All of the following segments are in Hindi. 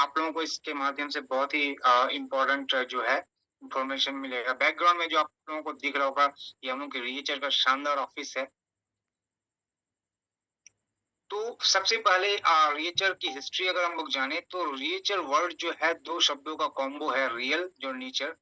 आप लोगों को इसके माध्यम से बहुत ही इम्पोर्टेंट जो है इंफॉर्मेशन मिलेगा। बैकग्राउंड में जो आप लोगों को दिख रहा होगा, ये हम लोग के रिएचर का शानदार ऑफिस है। तो सबसे पहले रिएचर की हिस्ट्री अगर हम लोग जाने तो रिएचर वर्ड जो है दो शब्दों का कॉम्बो है, रियल जो नेचर।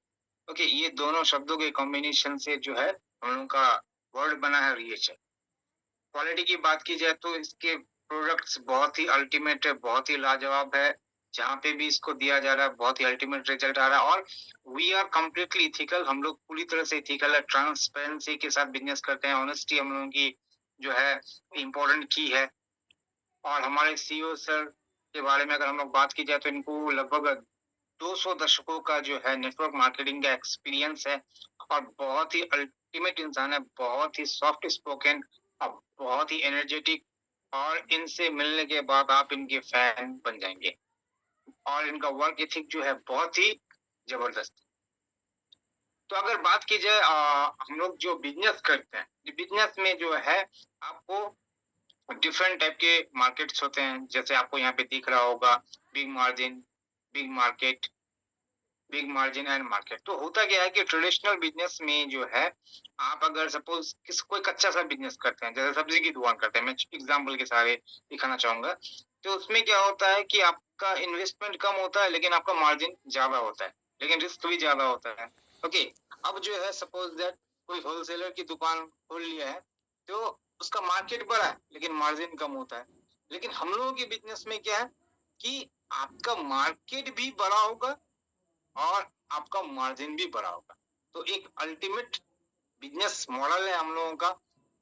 ओके, ये दोनों शब्दों के कॉम्बिनेशन से जो है हम लोग का वर्ड बना है रिएचर। क्वालिटी की बात की जाए तो इसके प्रोडक्ट्स बहुत ही अल्टीमेट है, बहुत ही लाजवाब है। जहाँ पे भी इसको दिया जा रहा है बहुत ही अल्टीमेट रिजल्ट आ रहा है। और वी आर कम्प्लीटली इथिकल, हम लोग पूरी तरह से इथिकल है, ट्रांसपेरेंसी के साथ बिजनेस करते हैं। ऑनेस्टी हम लोगों की जो है इम्पोर्टेंट की है। और हमारे सीईओ सर के बारे में अगर हम लोग बात की जाए तो इनको लगभग 200 दशकों का जो है नेटवर्क मार्केटिंग का एक्सपीरियंस है और बहुत ही अल्टीमेट इंसान है, बहुत ही सॉफ्ट स्पोकन और बहुत ही एनर्जेटिक। और इनसे मिलने के बाद आप इनके फैन बन जाएंगे। और इनका वर्क एथिक जो है बहुत ही जबरदस्त। तो अगर बात की जाए हम लोग जो बिजनेस करते हैं, बिजनेस में जो है आपको डिफरेंट टाइप के मार्केट्स होते हैं। जैसे आपको यहाँ पे दिख रहा होगा big margin, big market, big margin and market. तो होता क्या है कि ट्रेडिशनल बिजनेस में जो है आप अगर सपोज कोई कच्चा सा बिजनेस करते हैं, जैसे सब्जी की दुकान करते हैं, मैं एग्जांपल के सारे दिखाना चाहूंगा। तो उसमें क्या होता है कि आपका इन्वेस्टमेंट कम होता है लेकिन आपका मार्जिन ज्यादा होता है, लेकिन रिस्क भी ज्यादा होता है। ओके, अब जो है सपोज दैट कोई होलसेलर की दुकान खोल लिया है, तो उसका मार्केट बड़ा है लेकिन मार्जिन कम होता है। लेकिन हम लोगों के बिजनेस में क्या है कि आपका मार्केट भी बड़ा होगा और आपका मार्जिन भी बड़ा होगा। तो एक अल्टीमेट बिजनेस मॉडल है हम लोगों का।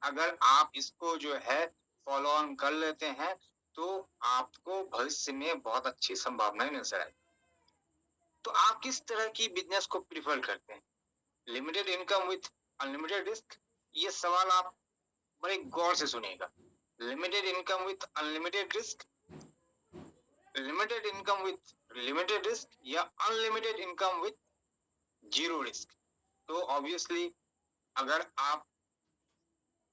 अगर आप इसको जो है फॉलो ऑन कर लेते हैं तो आपको भविष्य में बहुत अच्छी संभावनाएं नजर आएगी। तो आप किस तरह की बिजनेस को प्रिफर करते हैं, limited income with unlimited risk? ये सवाल आप बड़े गौर से सुनिएगा। Limited income with unlimited risk, limited income with limited risk, या unlimited income with zero risk? तो ऑब्वियसली अगर आप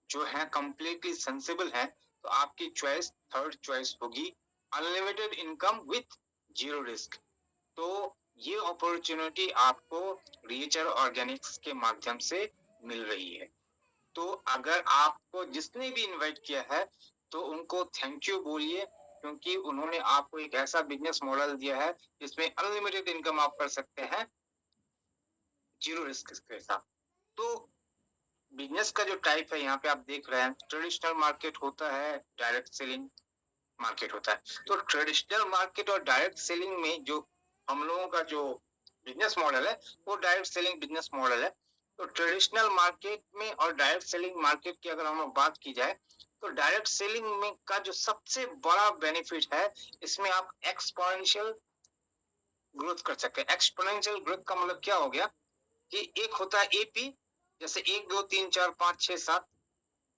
जो है कंप्लीटली सेंसिबल है तो आपकी चॉइस थर्ड चॉइस होगी unlimited income with zero risk. तो ये अपॉर्चुनिटी आपको रिएचर ऑर्गेनिक्स के माध्यम से मिल रही है। तो अगर आपको जिसने भी इनवाइट किया है तो उनको थैंक यू बोलिए, क्योंकि उन्होंने आपको एक ऐसा बिजनेस मॉडल दिया है जिसमें अनलिमिटेड इनकम आप कर सकते हैं जीरो रिस्क के साथ। तो बिजनेस का जो टाइप है यहाँ पे आप देख रहे हैं, ट्रेडिशनल मार्केट होता है, डायरेक्ट सेलिंग मार्केट होता है। तो ट्रेडिशनल मार्केट और डायरेक्ट सेलिंग में जो हम लोगों का जो बिजनेस मॉडल है वो डायरेक्ट सेलिंग बिजनेस मॉडल है। तो ट्रेडिशनल मार्केट में और डायरेक्ट सेलिंग मार्केट की अगर हम बात की जाए तो डायरेक्ट सेलिंग में का जो सबसे बड़ा बेनिफिट है, इसमें आप एक्सपोनेंशियल ग्रोथ कर सकते हैं। एक्सपोनेंशियल ग्रोथ का मतलब क्या हो गया कि एक होता है एपी, जैसे 1 2 3 4 5 6 7,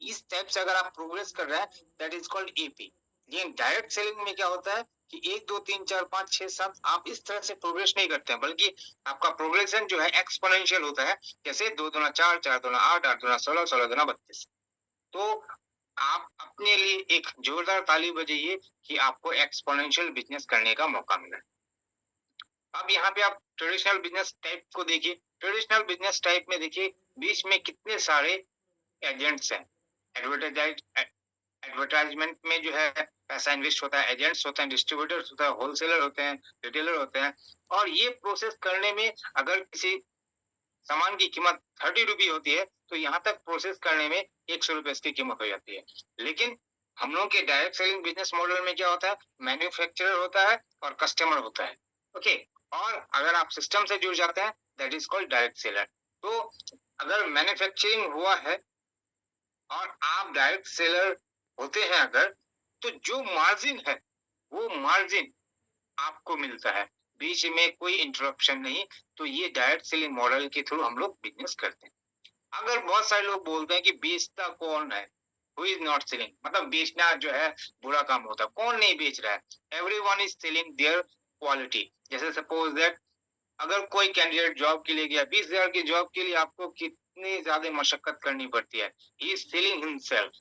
इस टाइप से अगर आप प्रोग्रेस कर रहे हैं दैट इज कॉल्ड एपी। लेकिन डायरेक्ट सेलिंग में क्या होता है कि 1 2 3 4 5 6 7 आप इस तरह से प्रोग्रेस नहीं करते हैं, बल्कि आपका प्रोग्रेशन जो है एक्सपोनेंशियल होता है। जैसे 2 दूना 4, 4 दूना 8, 8 दूना 16, 16 दूना 32। तो आप अपने लिए एक जोरदार ताली बजाइए कि आपको एक्सपोनेंशियल बिजनेस करने का मौका मिला। अब यहाँ पे आप ट्रेडिशनल बिजनेस टाइप को देखिए। ट्रेडिशनल बिजनेस टाइप में देखिए बीच में कितने सारे एजेंट्स हैं। एडवर्टाइजमेंट में जो है पैसा इन्वेस्ट होता है, एजेंट्स होते हैं, डिस्ट्रीब्यूटर्स होता है, होलसेलर होते हैं, रिटेलर होते हैं। और ये प्रोसेस करने में अगर किसी सामान की कीमत 30 रुपये होती है तो यहाँ तक प्रोसेस करने में 100 रुपए इसकी कीमत हो जाती है। लेकिन हम लोग के डायरेक्ट सेलिंग बिजनेस मॉडल में क्या होता है, मैन्युफैक्चरर होता है और कस्टमर होता है। ओके, और अगर आप सिस्टम से जुड़ जाते हैं that is called direct seller. तो अगर मैन्युफैक्चरिंग हुआ है और आप डायरेक्ट सेलर होते हैं अगर, तो जो मार्जिन है वो मार्जिन आपको मिलता है, बीच में कोई इंटरप्शन नहीं। तो ये डायरेक्ट सेलिंग मॉडल के थ्रू हम लोग बिजनेस करते हैं। अगर बहुत सारे लोग बोलते हैं कि बेचता कौन है, हु इज नॉट सेलिंग, मतलब बेचना जो है बुरा काम होता है, कौन नहीं बेच रहा है? Everyone is selling their quality. जैसे सपोज दैट अगर कोई कैंडिडेट जॉब के लिए गया, 20,000 की जॉब के लिए आपको कितनी ज्यादा मशक्कत करनी पड़ती है, he is selling himself.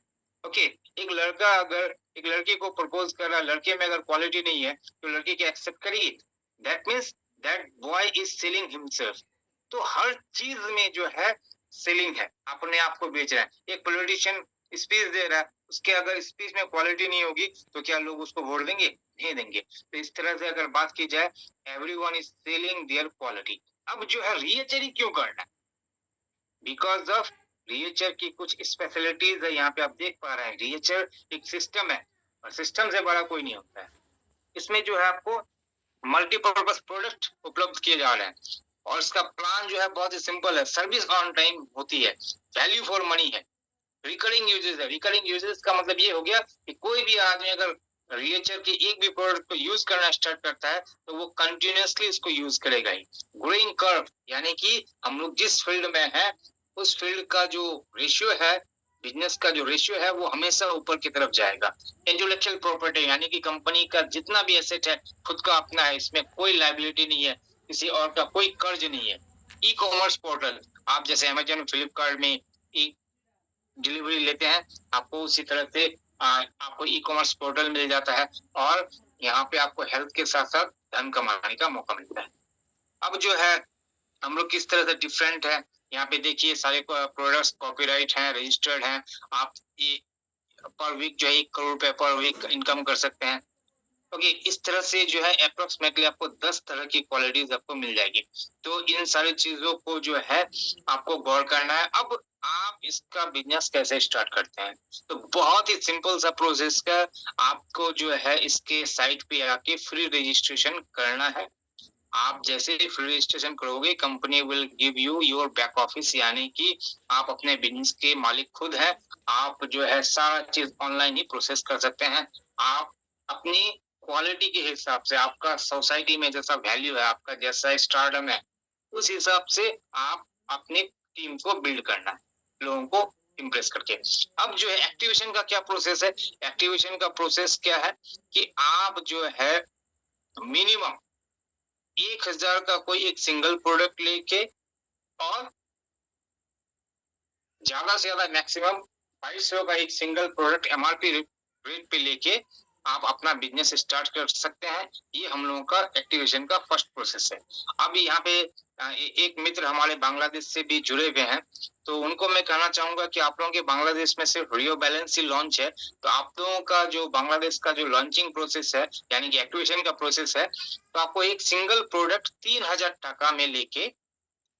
Okay, एक लड़का अगर एक लड़की को प्रपोज कर रहा है, लड़के में अगर क्वालिटी नहीं है तो लड़की क्या एक्सेप्ट करेगी? That means that boy is selling himself. तो हर चीज में जो है सेलिंग है, अपने आप को बेच रहा है। एक पॉलिटिशियन स्पीच दे रहा है, उसके अगर स्पीच में क्वालिटी नहीं होगी तो क्या लोग उसको वोट देंगे? नहीं देंगे। तो इस तरह से अगर बात की जाए, everyone is selling their quality. अब जो है रीचर ही क्यों करना है? बिकॉज ऑफ रीचर की कुछ स्पेशलिटीज है, यहाँ पे आप देख पा रहे हैं। रीचर एक सिस्टम है और सिस्टम से बड़ा कोई नहीं होता है। इसमें जो है आपको मल्टीपर्पज प्रोडक्ट उपलब्ध किए जा रहे हैं और इसका प्लान जो है बहुत ही सिंपल है। सर्विस ऑन टाइम होती है, वैल्यू फॉर मनी है, रिकरिंग यूजेस है। रिकरिंग यूजेस का मतलब ये हो गया कि कोई भी आदमी अगर रीचर के एक भी प्रोडक्ट को यूज करना स्टार्ट करता है तो वो कंटिन्यूअसली इसको यूज करेगा ही। ग्रोइंग कर्व यानी कि हम लोग जिस फील्ड में है उस फील्ड का जो रेशियो है, बिजनेस का जो रेशियो है वो हमेशा ऊपर की तरफ जाएगा। इंटेलेक्चुअल प्रॉपर्टी यानी कि कंपनी का जितना भी एसेट है खुद का अपना है, इसमें कोई लायबिलिटी नहीं है, किसी और का कोई कर्ज नहीं है। ई कॉमर्स पोर्टल, आप जैसे अमेजन फ्लिपकार्ट में ई डिलीवरी लेते हैं, आपको उसी तरह से आपको ई कॉमर्स पोर्टल मिल जाता है और यहाँ पे आपको हेल्थ के साथ साथ धन कमाने का मौका मिलता है। अब जो है हम लोग किस तरह से डिफरेंट है, यहाँ पे देखिए सारे प्रोडक्ट्स कॉपीराइट हैं, रजिस्टर्ड हैं। आप ये पर वीक जो है 1 करोड़ रुपए पर वीक इनकम कर सकते हैं। ओके, इस तरह से जो है अप्रोक्सीमेटली आपको 10 तरह की क्वालिटीज आपको मिल जाएगी। तो इन सारी चीजों को जो है आपको गौर करना है। अब आप इसका बिजनेस कैसे स्टार्ट करते हैं? तो बहुत ही सिंपल सा प्रोसेस का, आपको जो है इसके साइट पे आके फ्री रजिस्ट्रेशन करना है। आप जैसे ही फ्री रजिस्ट्रेशन करोगे, company will give you your back office, यानी कि आप अपने बिजनेस के मालिक खुद हैं। आप जो है सारा चीज ऑनलाइन ही प्रोसेस कर सकते हैं। आप अपनी क्वालिटी के हिसाब से, आपका सोसाइटी में जैसा वैल्यू है, आपका जैसा स्टारडम है, उस हिसाब से आप अपनी टीम को बिल्ड करना है, लोगों को इम्प्रेस करके। अब जो है एक्टिवेशन का क्या प्रोसेस है? एक्टिवेशन का प्रोसेस क्या है कि आप जो है मिनिमम 1000 का कोई एक सिंगल प्रोडक्ट लेके और ज्यादा से ज्यादा मैक्सिमम 2200 का एक सिंगल प्रोडक्ट एमआरपी रेट पे लेके आप अपना बिजनेस स्टार्ट कर सकते हैं। ये हम लोगों का एक्टिवेशन का फर्स्ट प्रोसेस है। अब यहाँ पे एक मित्र हमारे बांग्लादेश से भी जुड़े हुए हैं, तो उनको मैं कहना चाहूंगा कि आप लोगों के बांग्लादेश में सिर्फ रियो बैलेंस ही लॉन्च है, तो आप लोगों का जो बांग्लादेश का जो लॉन्चिंग प्रोसेस है यानी कि एक्टिवेशन का प्रोसेस है, तो आपको एक सिंगल प्रोडक्ट 3000 टका में लेके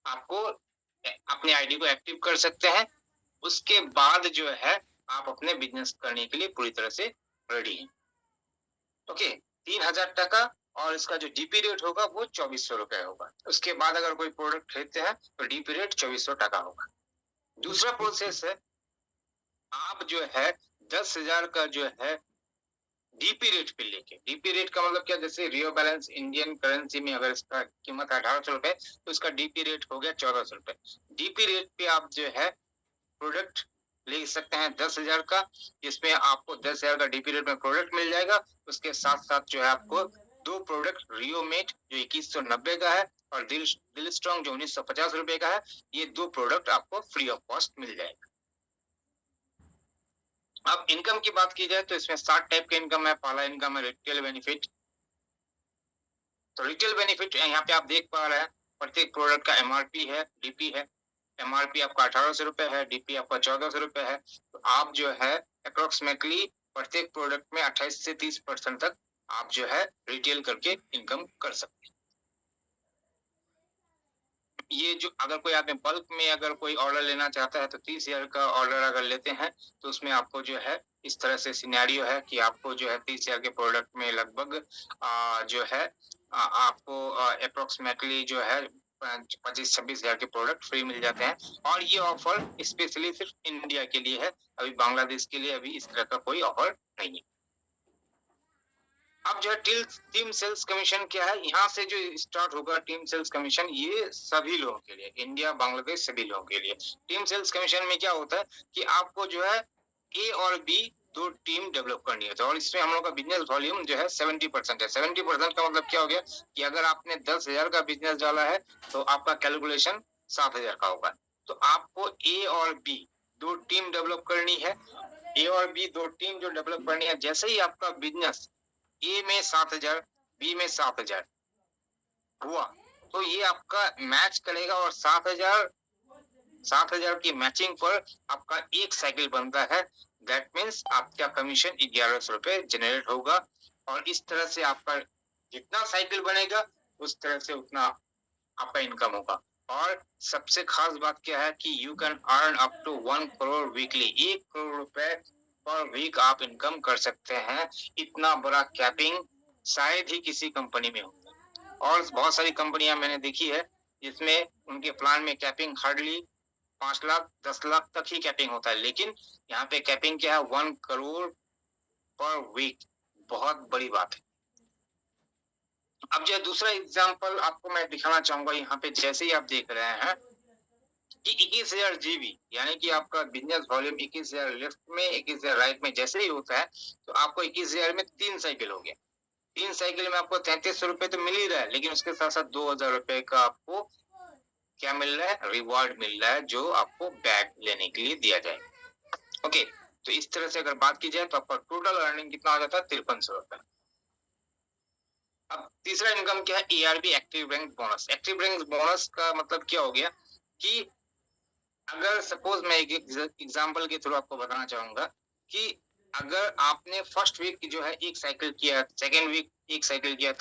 आपको अपने आईडी को एक्टिव कर सकते हैं। उसके बाद जो है आप अपने बिजनेस करने के लिए पूरी तरह से रेडी हैं। ओके, 3000 टका और इसका जो डीपी रेट होगा वो 2400 रुपए होगा। उसके बाद अगर कोई प्रोडक्ट खरीदते हैं तो डीपी रेट 2400 टका होगा। दूसरा प्रोसेस है, आप जो है 10,000 का जो है डीपी रेट पे लेके, डीपी रेट का मतलब क्या, जैसे रियो बैलेंस इंडियन करेंसी में अगर इसका कीमत 1800 रुपए तो इसका डीपी रेट हो गया 1400 रुपए। डीपी रेट पे आप जो है प्रोडक्ट ले सकते हैं 10,000 का, जिसमें आपको 10,000 का डीपी रेट में प्रोडक्ट मिल जाएगा। उसके साथ साथ जो है आपको 2 प्रोडक्ट रियोमेट जो 2190 का है और दिल स्ट्रॉन्ग जो 1950 रुपए का है, ये 2 प्रोडक्ट आपको फ्री ऑफ कॉस्ट मिल जाएगा। अब इनकम की बात की जाए तो इसमें 7 टाइप के इनकम है। पहला इनकम है रिटेल बेनिफिट। तो रिटेल बेनिफिट यहाँ पे आप देख पा रहे हैं, प्रत्येक प्रोडक्ट का एमआरपी है, डीपी है। एमआरपी आपका 1800 रुपए है, डीपी आपका 1400 रुपए है। तो आप जो है अप्रोक्सीमेटली प्रत्येक प्रोडक्ट में 28 से 30% तक आप जो है रिटेल करके इनकम कर सकते हैं। ये जो अगर कोई आदमी बल्क में अगर कोई ऑर्डर लेना चाहता है तो 30,000 का ऑर्डर अगर लेते हैं तो उसमें आपको जो है इस तरह से सिनेरियो है कि आपको जो है 30,000 के प्रोडक्ट में लगभग जो है आपको अप्रोक्सीमेटली जो है 25-26,000 के प्रोडक्ट फ्री मिल जाते हैं। और ये ऑफर स्पेशली सिर्फ इंडिया के लिए है, अभी बांग्लादेश के लिए अभी इस तरह का कोई ऑफर नहीं है। अब जो है टीम सेल्स कमीशन क्या है, यहाँ से जो स्टार्ट होगा टीम सेल्स कमीशन, ये सभी लोगों के लिए, इंडिया बांग्लादेश सभी लोगों के लिए। टीम सेल्स कमीशन में क्या होता है कि आपको जो है ए और बी 2 टीम डेवलप करनी होती है और इसमें हम लोग का बिजनेस वॉल्यूम जो है 70% है। 70% का मतलब क्या हो गया कि अगर आपने 10,000 का बिजनेस डाला है तो आपका कैलकुलेशन 7,000 का होगा। तो आपको ए और बी 2 टीम डेवलप करनी है ए और बी दो टीम जो डेवलप करनी है, जैसे ही आपका बिजनेस ए में 7,000, बी में 7,000 हुआ, तो ये आपका मैच करेगा और 7,000 की मैचिंग पर आपका एक साइकिल बनता है। दैट मीन्स आपका कमीशन 1100 रुपए जनरेट होगा, और इस तरह से आपका जितना साइकिल बनेगा उस तरह से उतना आपका इनकम होगा। और सबसे खास बात क्या है कि you can earn up to 1 crore weekly, 1 crore रुपए पर वीक आप इनकम कर सकते हैं। इतना बड़ा कैपिंग शायद ही किसी कंपनी में होता है, और बहुत सारी कंपनियां मैंने देखी है जिसमें उनके प्लान में कैपिंग हार्डली 5 लाख 10 लाख तक ही कैपिंग होता है, लेकिन यहाँ पे कैपिंग क्या है 1 करोड़ पर वीक, बहुत बड़ी बात है। अब जो दूसरा एग्जांपल आपको मैं दिखाना चाहूंगा, यहाँ पे जैसे ही आप देख रहे हैं कि 21,000 जीबी, यानी कि आपका बिजनेस वॉल्यूम 21,000 लेफ्ट में 21,000 राइट में जैसे ही होता है, तो आपको 21,000 में 3 साइकिल हो गया। 3 साइकिल में आपको 3300 रुपए तो मिल ही रहा है, लेकिन उसके साथ साथ 2,000 रुपए का आपको क्या मिल रहा है, रिवॉर्ड मिल रहा है, जो आपको बैग लेने के लिए दिया जाएगा। ओके, तो इस तरह से अगर बात की जाए तो आपका टोटल अर्निंग कितना हो जाता है, 5300 रुपए। अब तीसरा इनकम क्या है, ERB active rank bonus. Active rank bonus का मतलब क्या हो गया कि अगर सपोज मैं एक एग्जांपल के थ्रू आपको बताना चाहूंगा कि अगर आपने फर्स्ट वीक जो है एक साइकिल किया, सेकेंड वीक एक साइकिल किया,